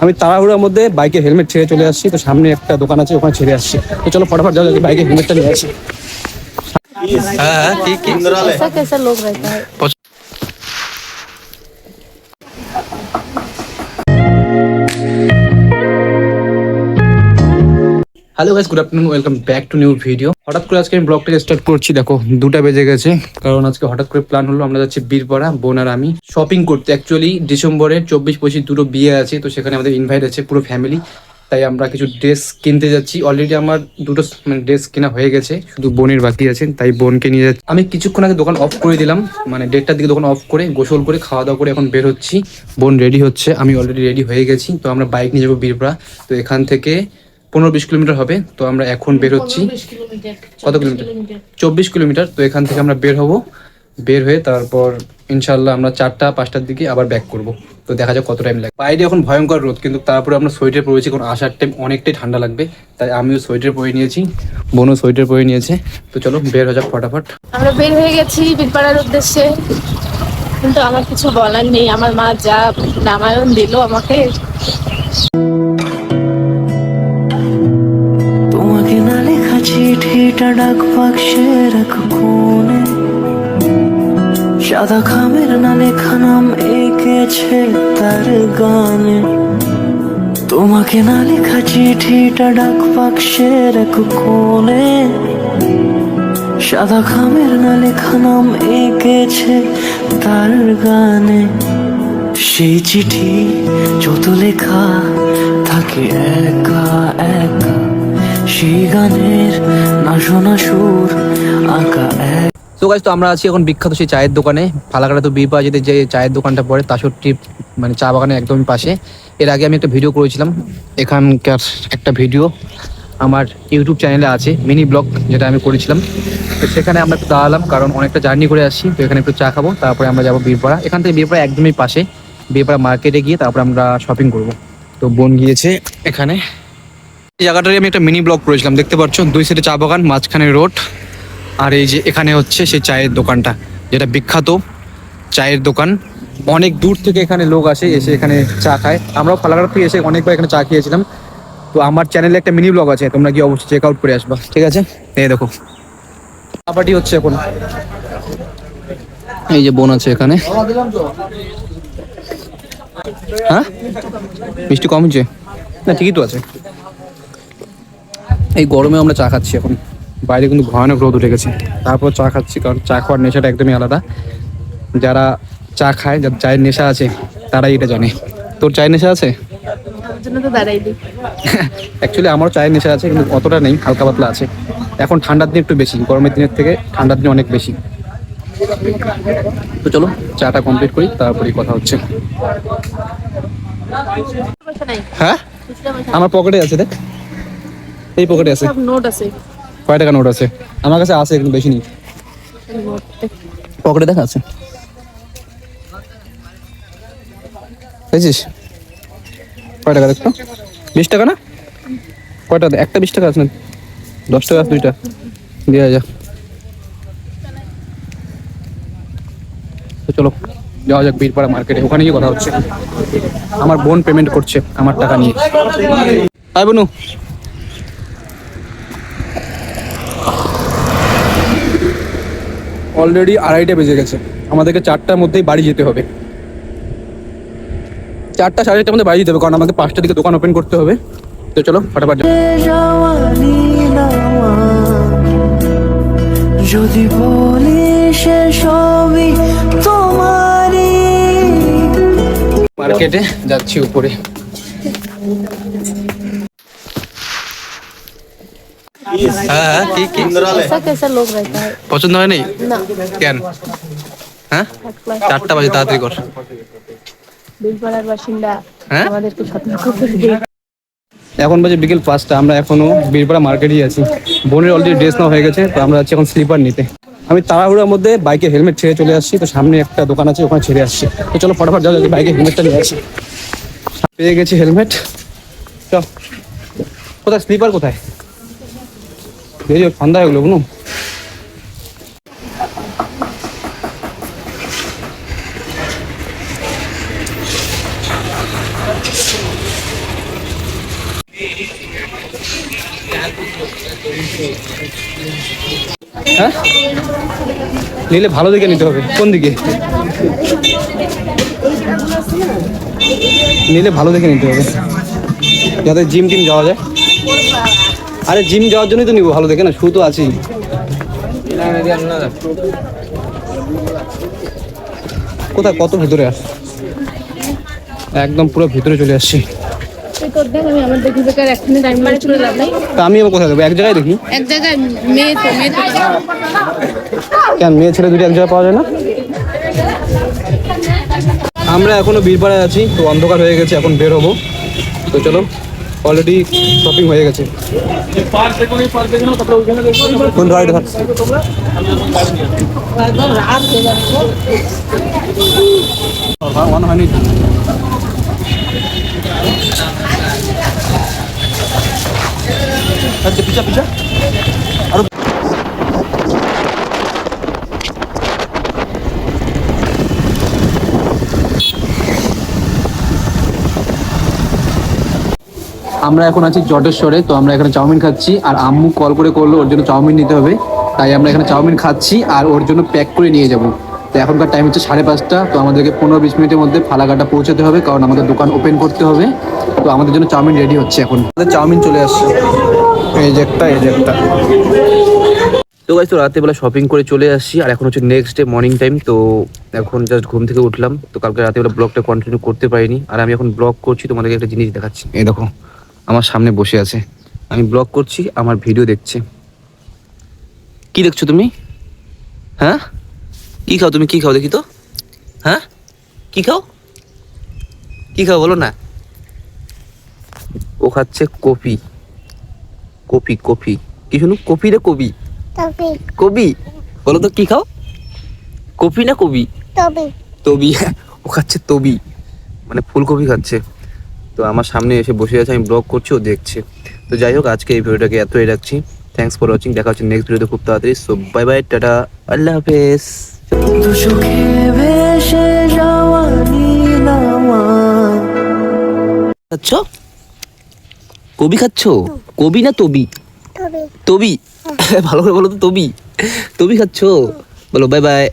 আমি তাড়াহুড়োর মধ্যে বাইকে হেলমেট ছেড়ে চলে আসছি, তো সামনে একটা দোকান আছে ওখানে ছেড়ে আসছি। তো চলো ফটাফট যাও, বাইকে হেলমেটটা নিয়ে আসি। হ্যাঁ ঠিক ऐसा कैसा लोग रहता है। Hello guys, good afternoon, welcome back to new video. হঠাৎ করে আজকে আমি ব্লগটাকে স্টার্ট করছি, দেখো 2টা বেজে গেছে। কারণ আজকে হঠাৎ করে প্ল্যান হলো আমরা যাচ্ছি বীরপাড়া, বোন আর আমি শপিং করতে। অ্যাকচুয়ালি ডিসেম্বরে 24-25 দুটো বিয়ে আছে, তো সেখানে আমাদের ইনভাইট আছে পুরো ফ্যামিলি। তাই আমরা কিছু ড্রেস কিনতে যাচ্ছি। অলরেডি আমার দুটো ড্রেস কেনা হয়ে গেছে, শুধু বোনের বাকি আছে, তাই বোনকে নিয়ে যাচ্ছি। আমি কিছুক্ষণ আগে দোকান অফ করে দিলাম, মানে 1:30টার দিকে দোকান অফ করে গোসল করে খাওয়া দাওয়া করে এখন বের হচ্ছি। বোন রেডি হচ্ছে, আমি অলরেডি রেডি হয়ে গেছি। তো আমরা বাইক নিয়ে যাবো বীরপাড়া। তো এখান থেকে 15-20 কিলোমিটার হবে। তো আমরা এখন বের হচ্ছি। কত কিলোমিটার? 24 কিলোমিটার। তো এখান থেকে আমরা বের হব, বের হয়ে তারপর ইনশাল্লাহ আমরা 4টা-5টার দিকে আবার ব্যাক করব। তো দেখা যাক কত টাইম লাগে। বাইরে এখন ভয়ঙ্কর রোদ, কিন্তু তারপরে আমরা সোয়েটার পরেছি, কারণ আসার টাইম অনেকটাই ঠান্ডা লাগবে। তাই আমিও সোয়েটার পরে নিয়েছি, বোনও সোয়েটার পরে নিয়েছে। তো চলো বের হয়ে যাক ফটাফট। আমরা বের হয়ে গেছি বীরপাড়ার উদ্দেশ্যে, কিন্তু আমার কিছু বলার নেই। আমার মা যা রামায়ণ দিল আমাকে। তোমাকে না লেখা চিঠিটা ডাক বাক্সে রাখো কোণে, সাদা খামের না লেখা নাম এঁকেছে তার গানে। তোমাকে না লেখা চিঠিটা ডাক বাক্সে রাখো কোণে, সাদা খামের না লেখা নাম এঁকেছে তার গানে। সেই চিঠি যত লেখা থাকে একা একা, সেই গানের না শোনা সুর আঁকা এক। তো গাইস, তো আমরা আছি এখন বিখ্যাত সেই চায়ের দোকানে। ফালাকাটা তো বীরপাড়া যেতে যে চায়ের দোকানটা পড়ে, 63 মানে চা বাগানের একদমই পাশে। এর আগে আমি একটা ভিডিও করেছিলাম, এখানকার একটা ভিডিও আমার ইউটিউব চ্যানেলে আছে, মিনি ব্লগ যেটা আমি করেছিলাম। তো সেখানে আমরা একটু দাঁড়ালাম, কারণ অনেকটা জার্নি করে আসছি। তো এখানে একটু চা খাবো, তারপরে আমরা যাবো বীরপাড়া। এখান থেকে বীরপাড়া একদমই পাশে, বীরপাড়া মার্কেটে গিয়ে তারপরে আমরা শপিং করব। তো বোন গিয়েছে এখানে। এই জায়গাটারই আমি একটা মিনি ব্লগ করেছিলাম, দেখতে পাচ্ছ 2 সাইডে চা বাগান, মাঝখানে রোড। আর এই যে এখানে হচ্ছে সেই চায়ের দোকানটা, যেটা বিখ্যাত চায়ের দোকান। অনেক দূর থেকে এখানে লোক আসে, এসে এখানে চা খায়। আমরাও ফালাকাটা থেকে এসে অনেকবার এখানে চা খেয়েছিলাম। তো আমার চ্যানেলে একটা মিনি ব্লগ আছে, তোমরা কি অবশ্যই চেক আউট করে আসবা, ঠিক আছে? এই দেখো চা পার্টি হচ্ছে এখন। এই যে বোন আছে এখানে। হ্যাঁ, মিষ্টি কম হচ্ছে না? ঠিকই তো আছে। এই গরমে আমরা চা খাচ্ছি এখন, বাইরে কিন্তু ভয়ানক রোদ উঠে গেছে, তারপর চা খাচ্ছি। কারণ চা খাওয়ার নেশাটা একদমই আলাদা। যারা চা খায়, যার চায়ের নেশা আছে, তারাই এটা জানে। তোর চায়ের নেশা আছে? আমার জন্য তো দাঁড়াই দিই। অ্যাকচুয়ালি আমারও চায়ের নেশা আছে, কিন্তু অতটা নেই, হালকা পাতলা আছে। এখন ঠান্ডার দিন একটু বেশি, গরমের দিনের থেকে ঠান্ডার দিন অনেক বেশি। তো চলো চাটা কমপ্লিট করি, তারপরেই কথা হচ্ছে। পয়সা নাই। হ্যাঁ, খুচরা পয়সা আমার পকেটে আছে, দেখ এই পকেটে আছে। সব নোট আছে। কয় টাকা নোট আছে? আমার কাছে আছে, কিন্তু বেশি নেই। নোট পকেটে দেখা আছে, বুঝছিস? কয় টাকা দেখতো? 20 টাকা না? কয়টা? একটা 20 টাকা আছে না? 10 টাকা আছে, 2টা দিয়ে যা। তো চলো যাওয়া যাক বীরপাড়া মার্কেটে, ওখানে গিয়ে কথা হচ্ছে। আমার বোন পেমেন্ট করছে আমার টাকা নিয়ে। আয় বনু। অলরেডি 2:30 বেজে গেছে, আমাদেরকে 4টার মধ্যেই বাড়ি যেতে হবে। 4টা 4:30টার মধ্যে বাড়ি যেতে হবে, কারণ আমাকে 5টার দিকে দোকান ওপেন করতে হবে। তো চলো ফটাফট। যদি বলি সে সবই তোমারই। মার্কেটে যাচ্ছি উপরে। হ্যাঁ ঠিক কি ऐसा कैसा लोग रहता है। পছন্দ হয় নাই না, কেন? হ্যাঁ, থার্ড ক্লাস 4টা বাজে, তাড়াতাড়ি কর। বীরপাড়ার বাসিন্দা হ্যাঁ? আমাদেরকে সতর্ক করে দিই। এখন বাজে বিকেল 5টা, আমরা এখনো বীরপাড়া মার্কেটেই আছি। বোনের অলরেডি ড্রেস নেওয়া হয়ে গেছে, তো আমরা যাচ্ছি এখন স্লিপার নিতে। আমি তাড়াহুড়োর মধ্যে বাইকে হেলমেট ছেড়ে চলে আসছি, তো সামনে একটা দোকান আছে ওখানে ছেড়ে আসছি। তো চলো ফটাফট যাও, বাইকে হেলমেটটা নিয়ে আসি। পেয়ে গেছি হেলমেট। চল, কোথায় স্লিপার কোথায়? এই যে ঠান্ডা হয়ে গেলো কোনো। হ্যাঁ নিলে ভালো দিকে নিতে হবে। কোন দিকে নিলে ভালো দেখে নিতে হবে, যাতে জিম টিম যাওয়া যায়। আরে জিম যাওয়ার জন্যই তো নিবো ভালো দেখে, না শু তো আছেই। কোথায়, কত ভিতরে আস, একদম পুরো ভিতরে চলে আসছি। তুই তোর দেখ, আমি আমার দেখি বেকার এখনই টাইম মানে চলে লাভ নাই। তা আমি আবার কোথায় দেবো, এক জায়গায় দেখি। এক জায়গায় মেয়ে তো কেন মেয়ে ছেলে দুটো এক জায়গায় পাওয়া যায় না? আমরা এখনো বীরপাড়ায় আছি, তো অন্ধকার হয়ে গেছে, এখন বের হবো। তো চলো, অলরেডি শপিং হয়ে গেছে। কোন গাড়িটা থাকছে? ওয়ান হয়নি। আচ্ছা পিছা পিছা আরো। আমরা এখন আছি জটেশ্বরে, তো আমরা এখানে চাউমিন খাচ্ছি। আর আম্মু কল করে করলো ওর জন্য চাউমিন নিতে হবে, তাই আমরা এখানে চাউমিন খাচ্ছি আর ওর জন্য প্যাক করে নিয়ে যাব। তো এখনকার টাইম হচ্ছে 5:30, তো আমাদেরকে 15-20 মিনিটের মধ্যে ফালাকাটা পৌঁছাতে হবে, কারণ আমাদের দোকান ওপেন করতে হবে। তো আমাদের জন্য চাউমিন রেডি হচ্ছে এখন। আমাদের চাউমিন চলে আসছে, এই যে একটা, এই যে একটা। তো গাইস, তো রাতেবেলা শপিং করে চলে আসছি, আর এখন হচ্ছে নেক্সট ডে মর্নিং টাইম। তো এখন জাস্ট ঘুম থেকে উঠলাম, তো কালকে রাতেবেলা ব্লগটা কন্টিনিউ করতে পারিনি। আর আমি এখন ব্লগ করছি, তোমাদেরকে একটা জিনিস দেখাচ্ছি। এই দেখো, আমার সামনে বসে আছে, আমি ব্লগ করছি, আমার ভিডিও দেখছে। কি দেখছো তুমি? হ্যাঁ কি খাও তুমি? কি খাও দেখি তো? হ্যাঁ কি খাও? কি খাও বলো না? ও খাচ্ছে কফি। কফি কফি কি শুনু? কফি রে কবি? কবি বলো তো, কি খাও? কফি না কবি? তবি। ও খাচ্ছে তবি, মানে ফুলকপি খাচ্ছে। তো আমার সামনে এসে বসে আছে, আমি ব্লগ করছি, ও দেখছে। তো যাই হোক, আজকে এই ভিডিওটাকে এতই রাখছি। থ্যাঙ্কস ফর ওয়াচিং, দেখা হচ্ছে নেক্সট ভিডিওতে খুব তাড়াতাড়ি। সো বাই বাই, টাটা, আল্লাহ হাফেজ। দুচোখে ভেসে যাওয়া নীলামা। খাচ্ছ কবি? খাচ্ছ কবি না তবি? তবি। ভালো করে বলো তো, তবি। তবি খাচ্ছ, বলো বাই বাই।